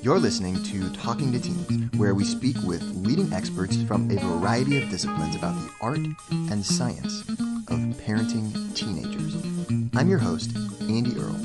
You're listening to Talking to Teens, where we speak with leading experts from a variety of disciplines about the art and science of parenting teenagers. I'm your host, Andy Earle.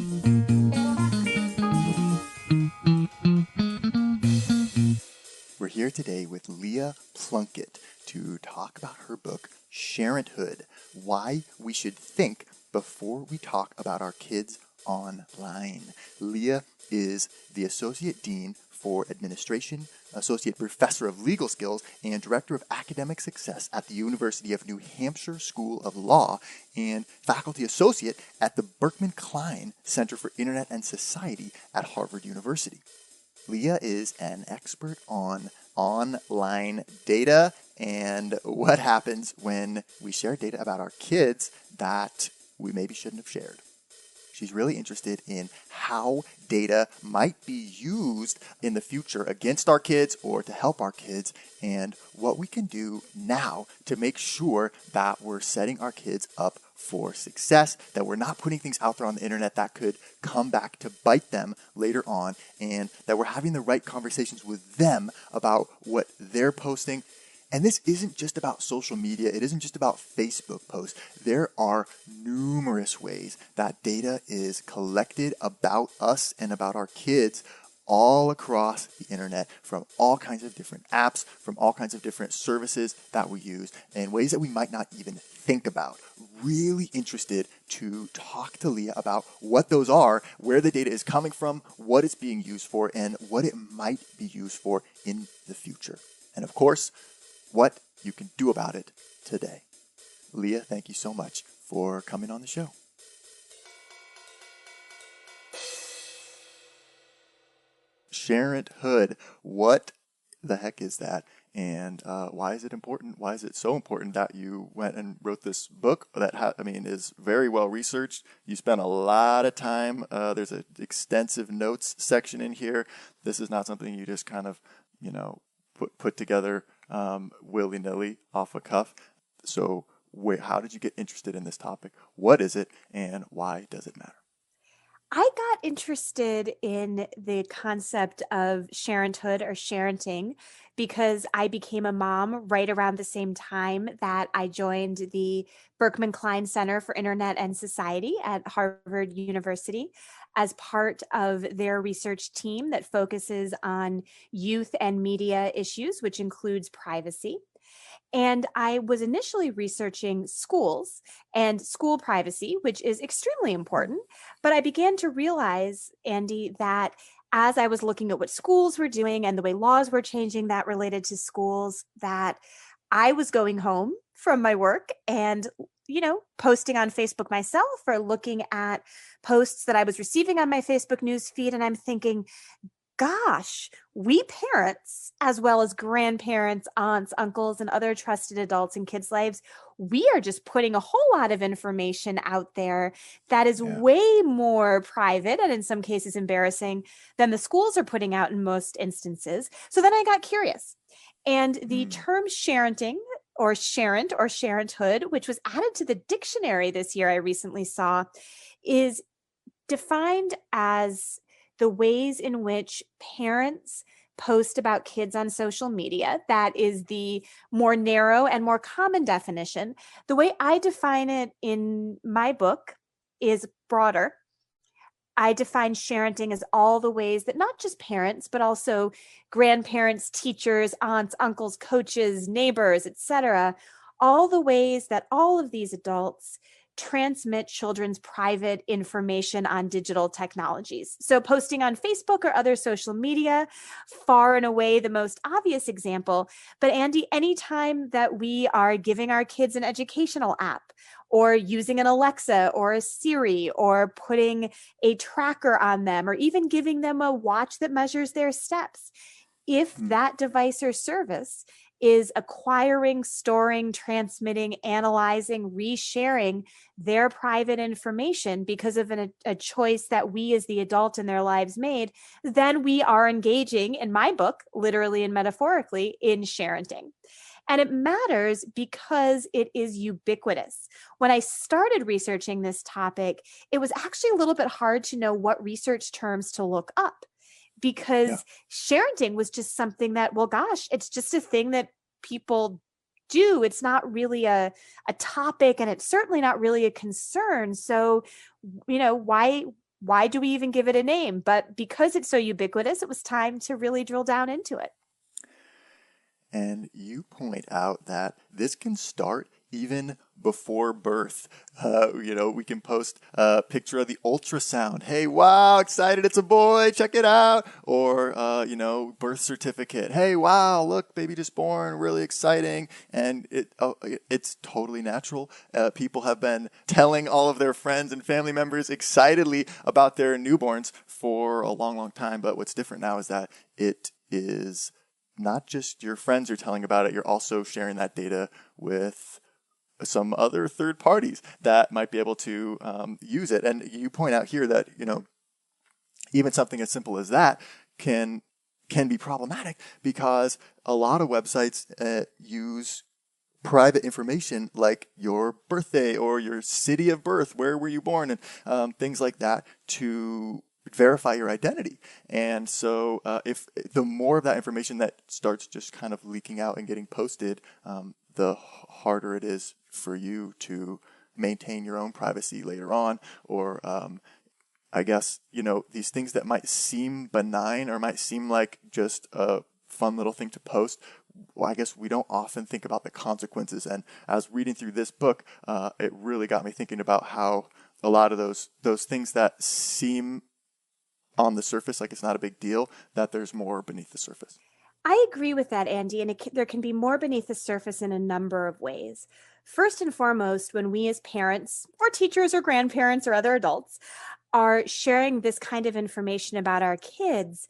We're here today with Leah Plunkett to talk about her book, Sharenthood, Why We Should Think Before We Talk About Our Kids Online. Leah is the Associate Dean for Administration, Associate Professor of Legal Skills, and Director of Academic Success at the University of New Hampshire School of Law, and Faculty Associate at the Berkman Klein Center for Internet and Society at Harvard University. Leah is an expert on online data and what happens when we share data about our kids that we maybe shouldn't have shared. She's really interested in how data might be used in the future against our kids or to help our kids, and what we can do now to make sure that we're setting our kids up for success, that we're not putting things out there on the internet that could come back to bite them later on, and that we're having the right conversations with them about what they're posting. And this isn't just about social media. It isn't just about Facebook posts. There are numerous ways that data is collected about us and about our kids all across the internet, from all kinds of different apps, from all kinds of different services that we use, and ways that we might not even think about. Really interested to talk to Leah about what those are, where the data is coming from, what it's being used for, and what it might be used for in the future. And of course, what you can do about it today. Leah, thank you so much for coming on the show. Sharenthood, what the heck is that? And why is it important? Why is it so important that you went and wrote this book that is very well researched? You spent a lot of time. There's an extensive notes section in here. This is not something you just kind of, put together willy-nilly off a cuff. So how did you get interested in this topic? What is it, and why does it matter? I got interested in the concept of Sharenthood or sharenting because I became a mom right around the same time that I joined the Berkman Klein Center for Internet and Society at Harvard University as part of their research team that focuses on youth and media issues, which includes privacy. And I was initially researching schools and school privacy, which is extremely important. But I began to realize, Andy, that as I was looking at what schools were doing and the way laws were changing that related to schools, that I was going home from my work and posting on Facebook myself or looking at posts that I was receiving on my Facebook news feed. And I'm thinking, gosh, we parents, as well as grandparents, aunts, uncles, and other trusted adults in kids' lives, we are just putting a whole lot of information out there that is way more private and in some cases embarrassing than the schools are putting out in most instances. So then I got curious. And the term sharenting or sharent or sharenthood, which was added to the dictionary this year I recently saw, is defined as the ways in which parents post about kids on social media. That is the more narrow and more common definition. The way I define it in my book is broader. I define sharenting as all the ways that not just parents, but also grandparents, teachers, aunts, uncles, coaches, neighbors, etc., all the ways that all of these adults transmit children's private information on digital technologies. So posting on Facebook or other social media, far and away the most obvious example. But Andy, anytime that we are giving our kids an educational app or using an Alexa or a Siri or putting a tracker on them or even giving them a watch that measures their steps, if that device or service is acquiring, storing, transmitting, analyzing, resharing their private information because of a choice that we as the adult in their lives made, then we are engaging, in my book, literally and metaphorically, in sharenting. And it matters because it is ubiquitous. When I started researching this topic, it was actually a little bit hard to know what research terms to look up, Yeah. because sharenting was just something that, well, gosh, it's just a thing that people do. It's not really a topic, and it's certainly not really a concern. So, why do we even give it a name? But because it's so ubiquitous, it was time to really drill down into it. And you point out that this can start even before birth. We can post a picture of the ultrasound. Hey, wow, excited, it's a boy, check it out. Or, birth certificate. Hey, wow, look, baby just born, really exciting. And it's totally natural. People have been telling all of their friends and family members excitedly about their newborns for a long, long time. But what's different now is that it is not just your friends are telling about it, you're also sharing that data with some other third parties that might be able to use it. And you point out here that, even something as simple as that can be problematic because a lot of websites use private information like your birthday or your city of birth, where were you born, and things like that to verify your identity. And so if the more of that information that starts just kind of leaking out and getting posted, the harder it is for you to maintain your own privacy later on. Or I guess, these things that might seem benign or might seem like just a fun little thing to post, well, I guess we don't often think about the consequences. And as reading through this book, it really got me thinking about how a lot of those things that seem on the surface like it's not a big deal, that there's more beneath the surface. I agree with that, Andy, and there can be more beneath the surface in a number of ways. First and foremost, when we as parents or teachers or grandparents or other adults are sharing this kind of information about our kids,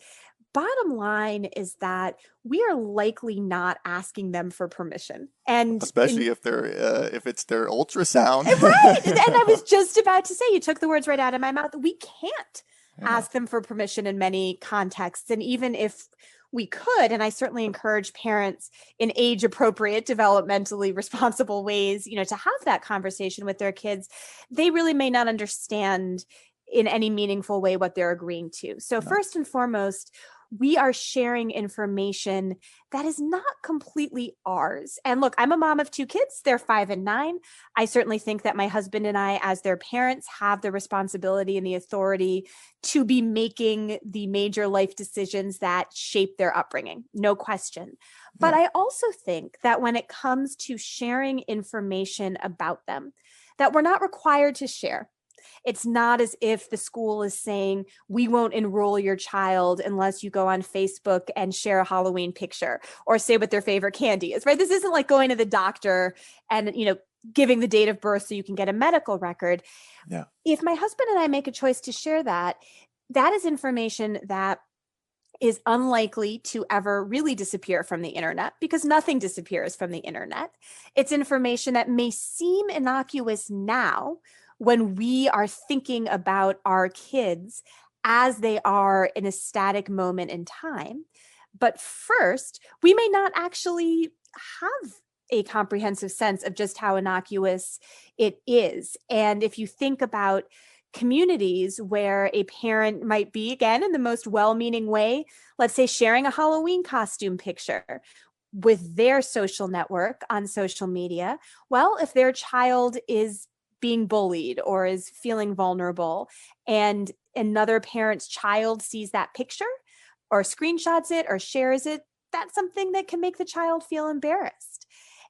bottom line is that we are likely not asking them for permission. And Especially if it's their ultrasound. right. And I was just about to say, you took the words right out of my mouth. We can't ask them for permission in many contexts. And even if we could, and I certainly encourage parents in age appropriate, developmentally responsible ways, to have that conversation with their kids, they really may not understand in any meaningful way what they're agreeing to. So first and foremost, we are sharing information that is not completely ours. And look, I'm a mom of two kids. They're 5 and 9. I certainly think that my husband and I, as their parents, have the responsibility and the authority to be making the major life decisions that shape their upbringing. No question. But I also think that when it comes to sharing information about them, that we're not required to share. It's not as if the school is saying, we won't enroll your child unless you go on Facebook and share a Halloween picture or say what their favorite candy is, right? This isn't like going to the doctor and, giving the date of birth so you can get a medical record. Yeah. If my husband and I make a choice to share that, that is information that is unlikely to ever really disappear from the internet because nothing disappears from the internet. It's information that may seem innocuous now when we are thinking about our kids as they are in a static moment in time. But first, we may not actually have a comprehensive sense of just how innocuous it is. And if you think about communities where a parent might be, again, in the most well-meaning way, let's say sharing a Halloween costume picture with their social network on social media, well, if their child is being bullied or is feeling vulnerable and another parent's child sees that picture or screenshots it or shares it, that's something that can make the child feel embarrassed.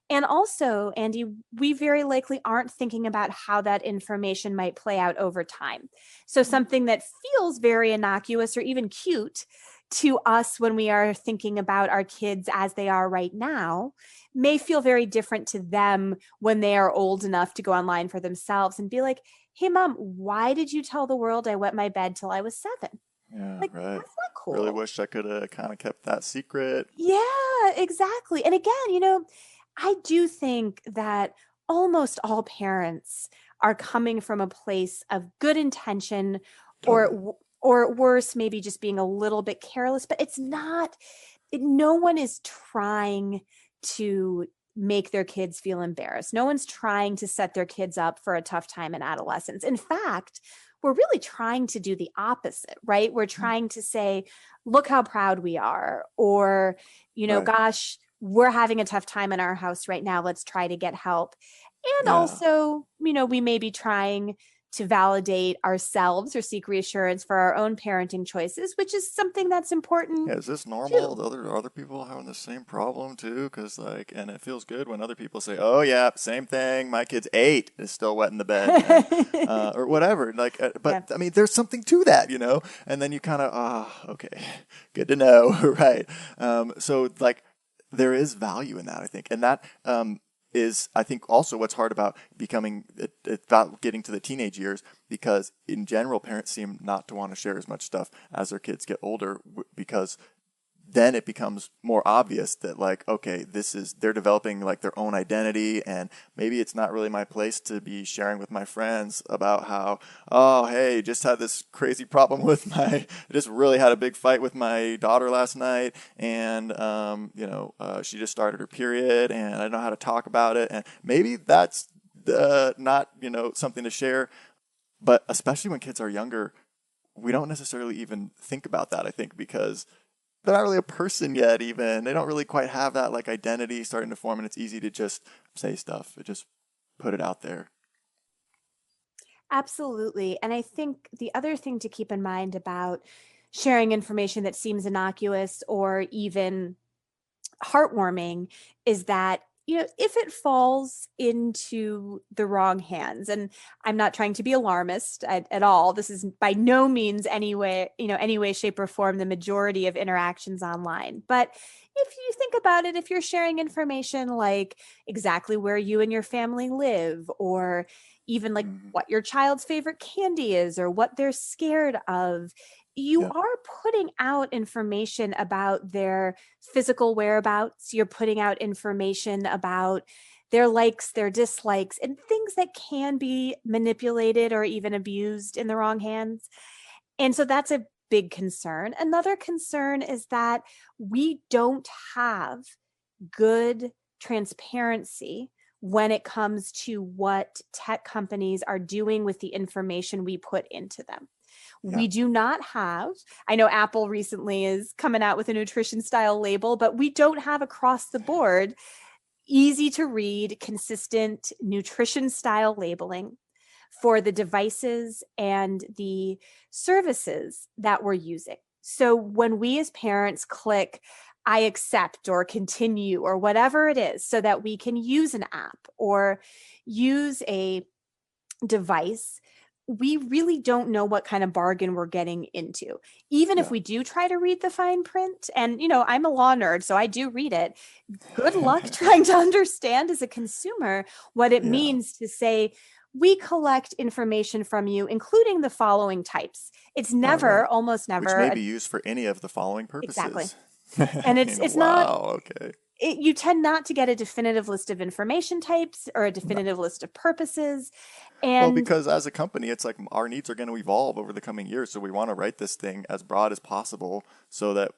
And also, Andy, we very likely aren't thinking about how that information might play out over time. So something that feels very innocuous or even cute to us when we are thinking about our kids as they are right now may feel very different to them when they are old enough to go online for themselves and be like, hey, Mom, why did you tell the world I wet my bed till I was 7? Yeah, Like, right. that's not cool. Really wish I could have kind of kept that secret. Yeah, exactly. And again, I do think that almost all parents are coming from a place of good intention Totally. or worse, maybe just being a little bit careless, but no one is trying to make their kids feel embarrassed. No one's trying to set their kids up for a tough time in adolescence. In fact, we're really trying to do the opposite, right? We're Mm. trying to say, look how proud we are, or, Right. gosh, we're having a tough time in our house right now. Let's try to get help. And Yeah. also, we may be trying to validate ourselves or seek reassurance for our own parenting choices, which is something that's important Yeah, is this normal? too. The other people having the same problem too? Because like, and it feels good when other people say, "Oh yeah, same thing. My kid's 8 is still wet in the bed," and or whatever. Like, but Yeah. I mean, there's something to that, And then you kind of, okay, good to know, right? So like, there is value in that, I think, and that is, I think, also what's hard about about getting to the teenage years, because in general, parents seem not to want to share as much stuff as their kids get older, because then it becomes more obvious that like, okay, they're developing like their own identity, and maybe it's not really my place to be sharing with my friends about how, oh, hey, just had this crazy problem with I just really had a big fight with my daughter last night, and she just started her period, and I don't know how to talk about it, and maybe that's not something to share. But especially when kids are younger, we don't necessarily even think about that, I think, because they're not really a person yet, even. They don't really quite have that like identity starting to form, and it's easy to just say stuff, just put it out there. Absolutely. And I think the other thing to keep in mind about sharing information that seems innocuous or even heartwarming is that if it falls into the wrong hands, and I'm not trying to be alarmist at all, this is by no means any way, shape, or form the majority of interactions online, but if you think about it, if you're sharing information like exactly where you and your family live, or even like Mm-hmm. what your child's favorite candy is or what they're scared of, you Yep. are putting out information about their physical whereabouts. You're putting out information about their likes, their dislikes, and things that can be manipulated or even abused in the wrong hands. And so that's a big concern. Another concern is that we don't have good transparency when it comes to what tech companies are doing with the information we put into them. Yeah. We do not have, I know Apple recently is coming out with a nutrition style label, but we don't have across the board easy to read, consistent nutrition style labeling for the devices and the services that we're using. So when we as parents click, I accept or continue or whatever it is, so that we can use an app or use a device, we really don't know what kind of bargain we're getting into. Even if Yeah. we do try to read the fine print, and I'm a law nerd, so I do read it. Good luck trying to understand as a consumer what it Yeah. means to say, we collect information from you, including the following types. It's Oh, right. never, almost Which never, may be used for any of the following exactly. purposes. And I mean, it's not, wow. Okay. you tend not to get a definitive list of information types or a No. definitive list of purposes. Well, And because as a company, it's like our needs are going to evolve over the coming years. So we want to write this thing as broad as possible so that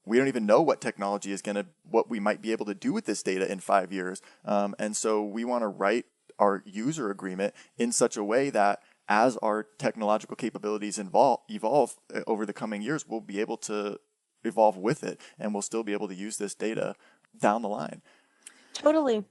we don't even know what we might be able to do with this data in 5 years. And so we want to write our user agreement in such a way that as our technological capabilities evolve over the coming years, we'll be able to evolve with it, and we'll still be able to use this data down the line. totally.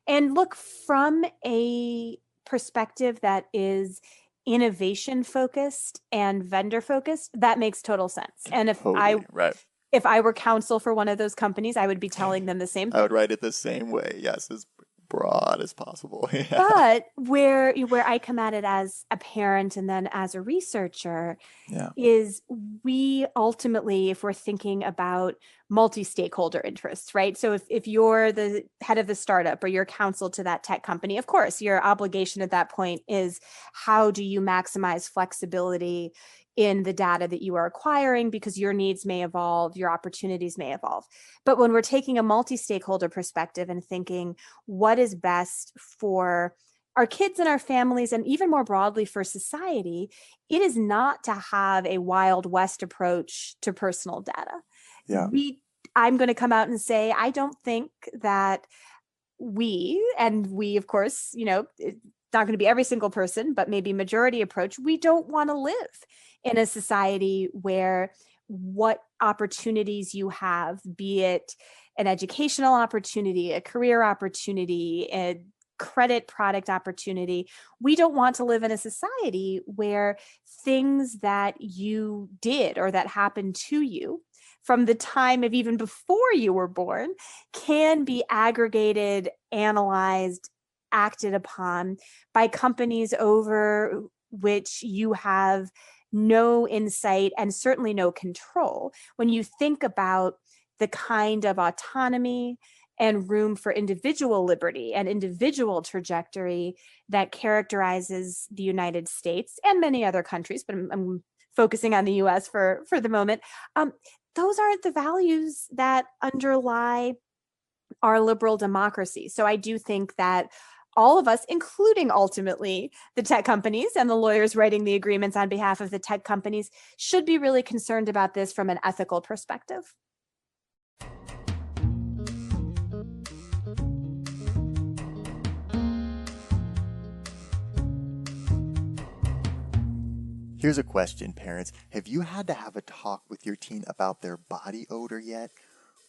And look, from a perspective that is innovation focused and vendor focused, that makes total sense. And Totally, right. if I were counsel for one of those companies, I would be telling them the same I thing. would write it the same way. Yes, as broad as possible. Yeah. But where I come at it as a parent and then as a researcher Yeah. is, we ultimately, if we're thinking about multi-stakeholder interests, right? So if you're the head of the startup or you're counsel to that tech company, of course, your obligation at that point is, how do you maximize flexibility in the data that you are acquiring, because your needs may evolve, your opportunities may evolve. But when we're taking a multi-stakeholder perspective and thinking what is best for our kids and our families, and even more broadly for society, it is not to have a Wild West approach to personal data. Yeah. I'm going to come out and say, I don't think that we, of course, not going to be every single person, but maybe majority approach, we don't want to live in a society where what opportunities you have, be it an educational opportunity, a career opportunity, a credit product opportunity. We don't want to live in a society where things that you did or that happened to you from the time of even before you were born can be aggregated, analyzed, acted upon by companies over which you have no insight and certainly no control. When you think about the kind of autonomy and room for individual liberty and individual trajectory that characterizes the United States and many other countries, but I'm focusing on the US for the moment, those aren't the values that underlie our liberal democracy. So I do think that all of us, including ultimately the tech companies and the lawyers writing the agreements on behalf of the tech companies, should be really concerned about this from an ethical perspective. Here's a question, parents. Have you had to have a talk with your teen about their body odor yet?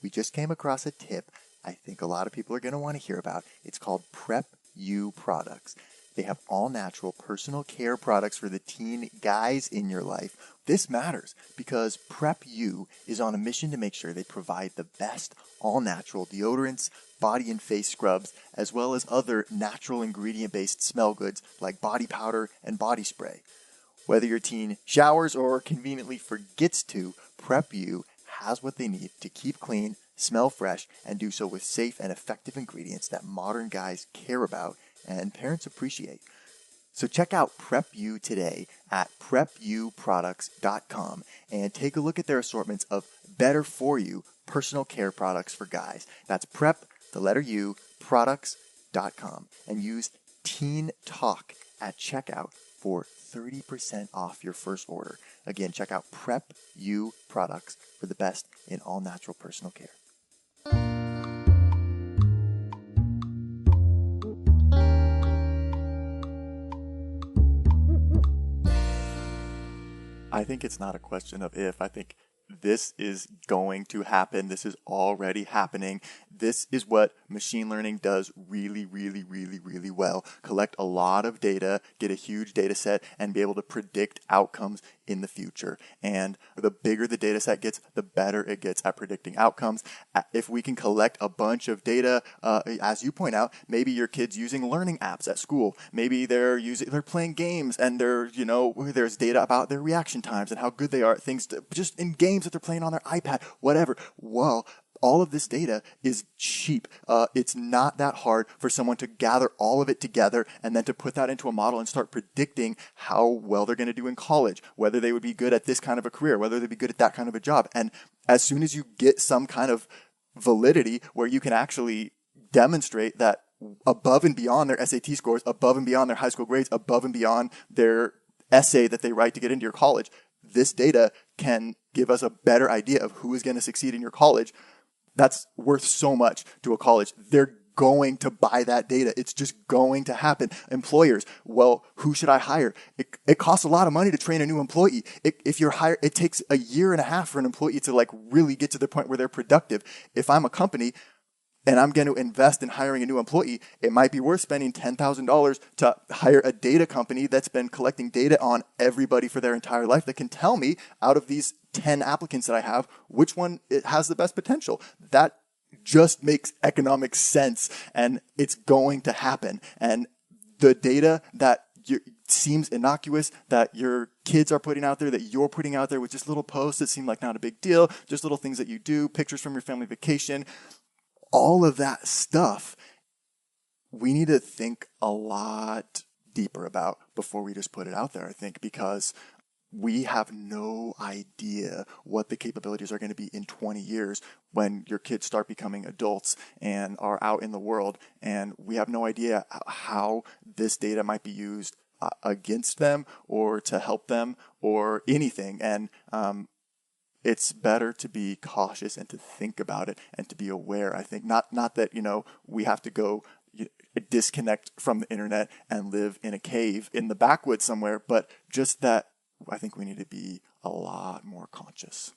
We just came across a tip I think a lot of people are going to want to hear about. It's called Prep You products. They have all natural personal care products for the teen guys in your life. This matters because Prep You is on a mission to make sure they provide the best all natural deodorants, body and face scrubs, as well as other natural ingredient-based smell goods like body powder and body spray. Whether your teen showers or conveniently forgets to, Prep You has what they need to keep clean, smell fresh, and do so with safe and effective ingredients that modern guys care about and parents appreciate. So check out Prep You today at prepuproducts.com and take a look at their assortments of better for you personal care products for guys. That's prep, the letter U, products.com, and use Teen Talk at checkout for 30% off your first order. Again, check out Prep You products for the best in all natural personal care. I think it's not a question of if. I think this is going to happen. This is already happening. This is what machine learning does really, really, really, really well. Collect a lot of data, get a huge data set, and be able to predict outcomes in the future. And the bigger the data set gets, the better it gets at predicting outcomes. If we can collect a bunch of data, as you point out, maybe your kid's using learning apps at school. Maybe they're playing games, and there's data about their reaction times and how good they are at things just in games that they're playing on their iPad, whatever. Well, all of this data is cheap. It's not that hard for someone to gather all of it together and then to put that into a model and start predicting how well they're going to do in college, whether they would be good at this kind of a career, whether they'd be good at that kind of a job. And as soon as you get some kind of validity where you can actually demonstrate that above and beyond their SAT scores, above and beyond their high school grades, above and beyond their essay that they write to get into your college, this data can give us a better idea of who is going to succeed in your college. That's worth so much to a college. They're going to buy that data. It's just going to happen. Employers, well, who should I hire? It costs a lot of money to train a new employee. If you're hired, it takes a year and a half for an employee to really get to the point where they're productive. If I'm a company and I'm going to invest in hiring a new employee, it might be worth spending $10,000 to hire a data company that's been collecting data on everybody for their entire life that can tell me out of these 10 applicants that I have, which one it has the best potential. That just makes economic sense, and it's going to happen. And the data that seems innocuous, that your kids are putting out there, that you're putting out there with just little posts that seem like not a big deal, just little things that you do, pictures from your family vacation, all of that stuff, we need to think a lot deeper about before we just put it out there, I think, because we have no idea what the capabilities are going to be in 20 years when your kids start becoming adults and are out in the world. And we have no idea how this data might be used against them or to help them or anything. And it's better to be cautious and to think about it and to be aware. I think not that, we have to go, disconnect from the internet and live in a cave in the backwoods somewhere, but just that I think we need to be a lot more conscious.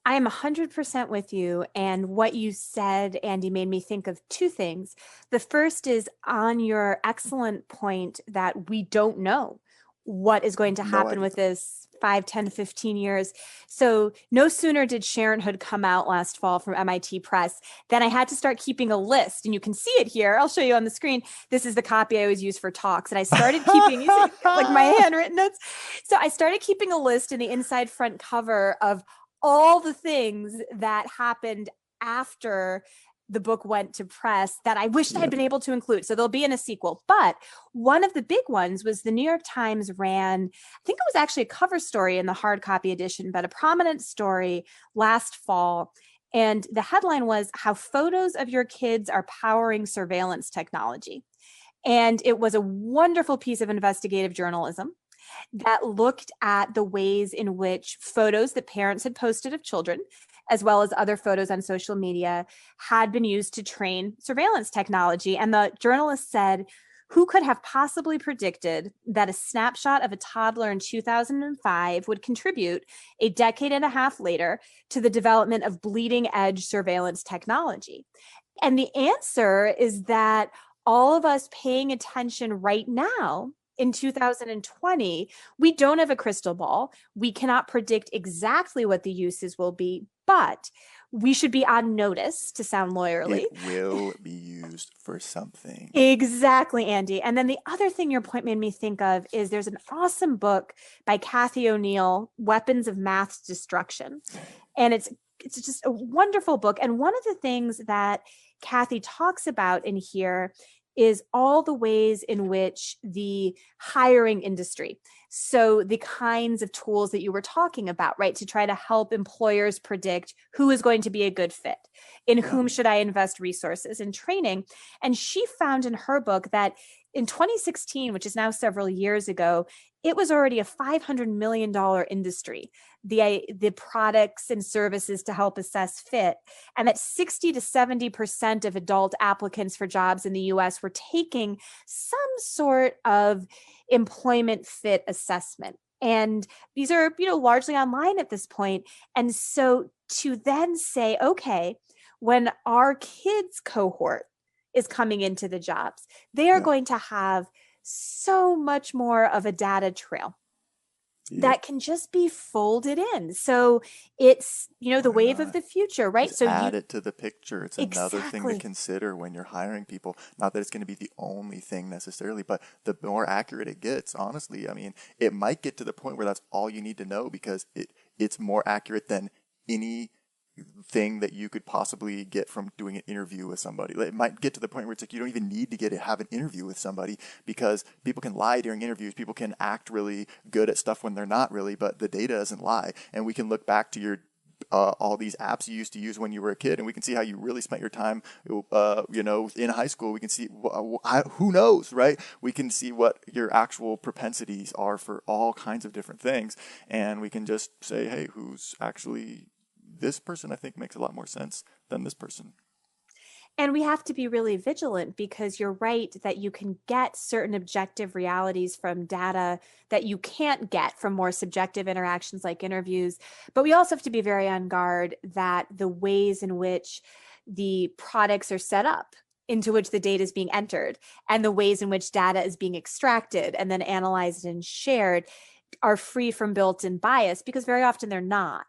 I am 100% with you. And what you said, Andy, made me think of two things. The first is on your excellent point that we don't know what is going to No happen idea. with this 5, 10, 15 years. So no sooner did Sharenthood come out last fall from MIT Press than I had to start keeping a list. And you can see it here. I'll show you on the screen. This is the copy I always use for talks. And I started keeping, you see, like my handwritten notes. So I started keeping a list in the inside front cover of all the things that happened after the book went to press that I wished I'd been able to include. So they'll be in a sequel. But one of the big ones was the New York Times ran, I think it was actually a cover story in the hard copy edition, but a prominent story last fall. And the headline was How Photos of Your Kids Are Powering Surveillance Technology. And it was a wonderful piece of investigative journalism that looked at the ways in which photos that parents had posted of children, as well as other photos on social media, had been used to train surveillance technology. And the journalist said, who could have possibly predicted that a snapshot of a toddler in 2005 would contribute a decade and a half later to the development of bleeding edge surveillance technology? And the answer is that all of us paying attention right now in 2020, we don't have a crystal ball. We cannot predict exactly what the uses will be, but we should be on notice, to sound lawyerly. It will be used for something. Exactly, Andy. And then the other thing your point made me think of is there's an awesome book by Kathy O'Neill, Weapons of Mass Destruction. And it's just a wonderful book. And one of the things that Kathy talks about in here is all the ways in which the hiring industry, so the kinds of tools that you were talking about, right, to try to help employers predict who is going to be a good fit, in whom should I invest resources in training. And she found in her book that in 2016, which is now several years ago, it was already a $500 million industry, the products and services to help assess fit, and that 60 to 70% of adult applicants for jobs in the US were taking some sort of employment fit assessment. And these are, largely online at this point. And so to then say, okay, when our kids cohort is coming into the jobs, they are going to have so much more of a data trail that can just be folded in. So it's, the wave of the future, right? Just so add it to the picture. It's another thing to Exactly. consider when you're hiring people. Not that it's going to be the only thing necessarily, but the more accurate it gets, honestly, I mean, it might get to the point where that's all you need to know because it's more accurate than any thing that you could possibly get from doing an interview with somebody. It might get to the point where it's like you don't even need to have an interview with somebody because people can lie during interviews. People can act really good at stuff when they're not really, but the data doesn't lie. And we can look back to your all these apps you used to use when you were a kid, and we can see how you really spent your time, in high school. We can see who knows, right? We can see what your actual propensities are for all kinds of different things, and we can just say, hey, who's actually this person? I think makes a lot more sense than this person. And we have to be really vigilant because you're right that you can get certain objective realities from data that you can't get from more subjective interactions like interviews. But we also have to be very on guard that the ways in which the products are set up, into which the data is being entered, and the ways in which data is being extracted and then analyzed and shared are free from built-in bias, because very often they're not.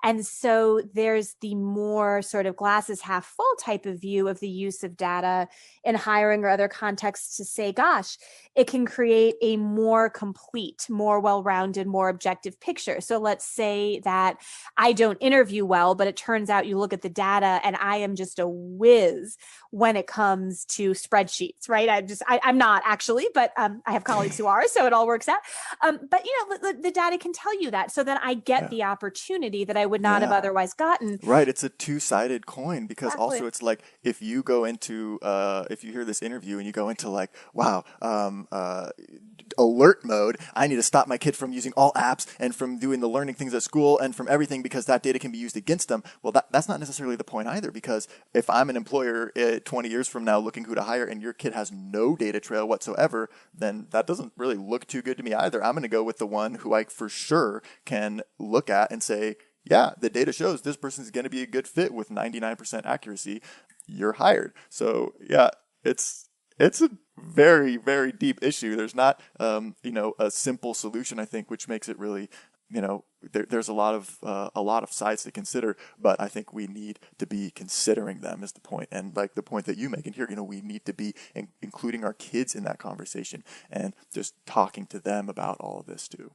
And so there's the more sort of glasses half full type of view of the use of data in hiring or other contexts to say, gosh, it can create a more complete, more well-rounded, more objective picture. So let's say that I don't interview well, but it turns out you look at the data and I am just a whiz when it comes to spreadsheets, right? I'm not actually, but I have colleagues who are, so it all works out. But the data can tell you that. So then I get the opportunity that I would not have Yeah. otherwise gotten. Right, it's a two-sided coin because also Exactly. it's like if you go into if you hear this interview and you go into like, wow, alert mode, I need to stop my kid from using all apps and from doing the learning things at school and from everything because that data can be used against them. Well, that's not necessarily the point either, because if I'm an employer 20 years from now looking who to hire and your kid has no data trail whatsoever, then that doesn't really look too good to me either. I'm going to go with the one who I for sure can look at and say, yeah, the data shows this person is going to be a good fit with 99% accuracy. You're hired. So yeah, it's a very, very deep issue. There's not a simple solution, I think, which makes it really, there's a lot of sides to consider, but I think we need to be considering them is the point. And like the point that you make in here, we need to be including our kids in that conversation and just talking to them about all of this too.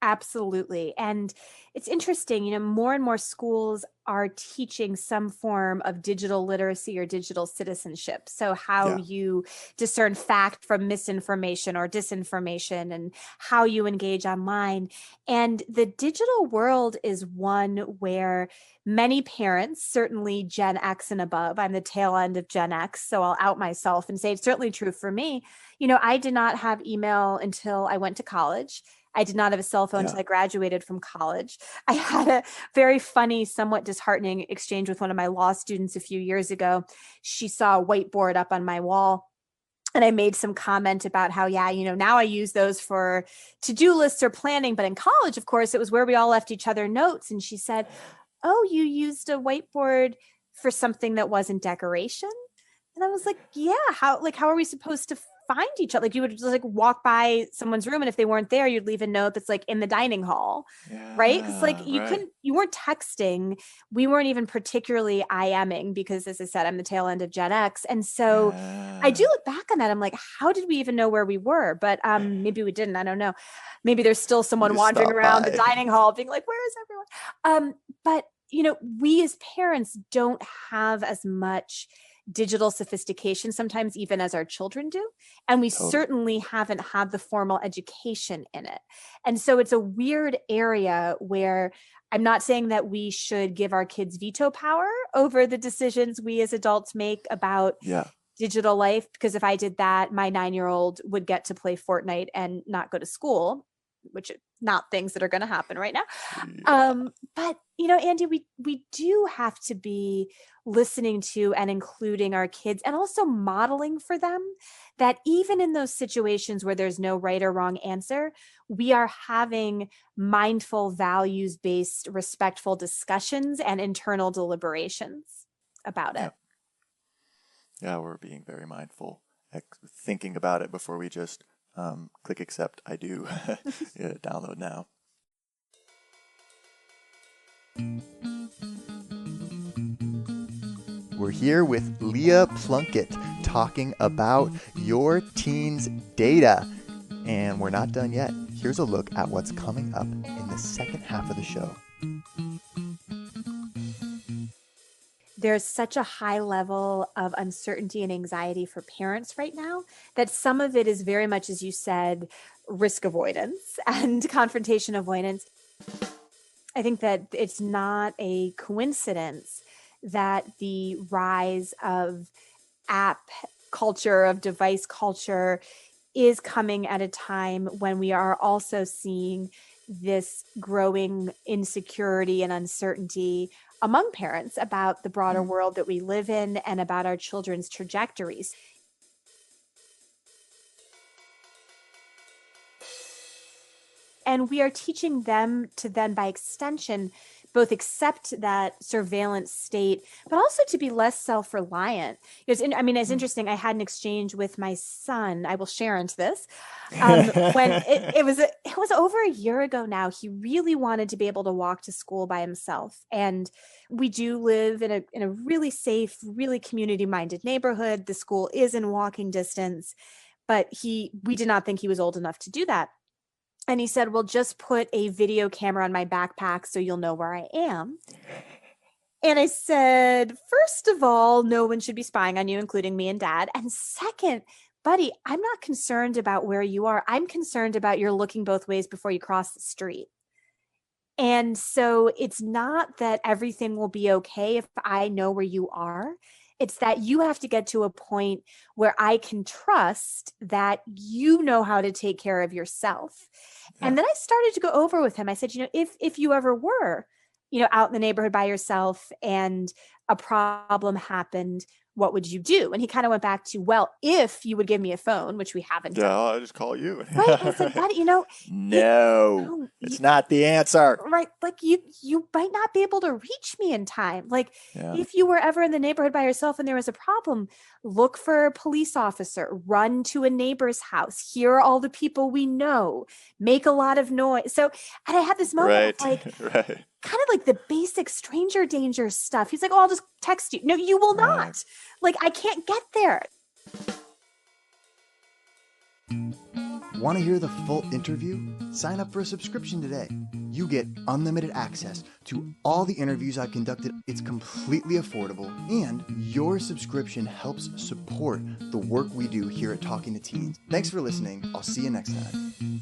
Absolutely. And it's interesting, more and more schools are teaching some form of digital literacy or digital citizenship. So, how Yeah. you discern fact from misinformation or disinformation, and how you engage online. And the digital world is one where many parents, certainly Gen X and above, I'm the tail end of Gen X, so I'll out myself and say it's certainly true for me. I did not have email until I went to college. I did not have a cell phone Yeah. until I graduated from college. I had a very funny, somewhat disheartening exchange with one of my law students a few years ago. She saw a whiteboard up on my wall, and I made some comment about how, yeah, now I use those for to-do lists or planning. But in college, of course, it was where we all left each other notes. And she said, "Oh, you used a whiteboard for something that wasn't decoration?" And I was like, yeah, how are we supposed to find each other? Like, you would just like walk by someone's room, and if they weren't there, you'd leave a note that's like in the dining hall, right? Because like Yeah. Right. you weren't texting. We weren't even particularly IMing because, as I said, I'm the tail end of Gen X. And so I do Yeah. look back on that. I'm like, how did we even know where we were? But maybe we didn't. I don't know. Maybe there's still You someone just wandering stop around the by. dining hall being like, where is everyone? But we as parents don't have as much digital sophistication sometimes, even as our children do. And we Totally. certainly haven't had the formal education in it. And so it's a weird area where I'm not saying that we should give our kids veto power over the decisions we as adults make about Yeah. digital life, because if I did that, my 9-year-old would get to play Fortnite and not go to school, which are not things that are going to happen right now. Yeah. But Andy, we do have to be listening to and including our kids, and also modeling for them that even in those situations where there's no right or wrong answer, we are having mindful, values-based, respectful discussions and internal deliberations about Yeah. it. Yeah. We're being very mindful, thinking about it before we just click accept. I do. Yeah, download now. We're here with Leah Plunkett talking about your teen's data. And we're not done yet. Here's a look at what's coming up in the second half of the show. There's such a high level of uncertainty and anxiety for parents right now that some of it is very much, as you said, risk avoidance and confrontation avoidance. I think that it's not a coincidence that the rise of app culture, of device culture, is coming at a time when we are also seeing this growing insecurity and uncertainty among parents about the broader Mm. world that we live in and about our children's trajectories. And we are teaching them to then, by extension, both accept that surveillance state, but also to be less self-reliant. It's Mm. interesting. I had an exchange with my son. I will share into this. When it was over a year ago now. He really wanted to be able to walk to school by himself, and we do live in a really safe, really community-minded neighborhood. The school is in walking distance, but we did not think he was old enough to do that. And he said, well, just put a video camera on my backpack so you'll know where I am. And I said, first of all, no one should be spying on you, including me and dad. And second, buddy, I'm not concerned about where you are. I'm concerned about your looking both ways before you cross the street. And so it's not that everything will be okay if I know where you are. It's that you have to get to a point where I can trust that you know how to take care of yourself. Yeah. And then I started to go over with him. I said, if you ever were, out in the neighborhood by yourself and a problem happened, what would you do? And he kind of went back to, well, if you would give me a phone, which we haven't done. Yeah, I'll just call you. Right. And I said, buddy, No, it's not the answer. right, like you might not be able to reach me in time. Like Yeah. if you were ever in the neighborhood by yourself and there was a problem, look for a police officer, run to a neighbor's house, here are all the people we know, make a lot of noise. So, and I had this moment Right. of like Right. kind of like the basic stranger danger stuff. He's like, oh, I'll just text you. No, you will Right. not. Like I can't get there. Want to hear the full interview? Sign up for a subscription today. You get unlimited access to all the interviews I've conducted. It's completely affordable, and your subscription helps support the work we do here at Talking to Teens. Thanks for listening. I'll see you next time.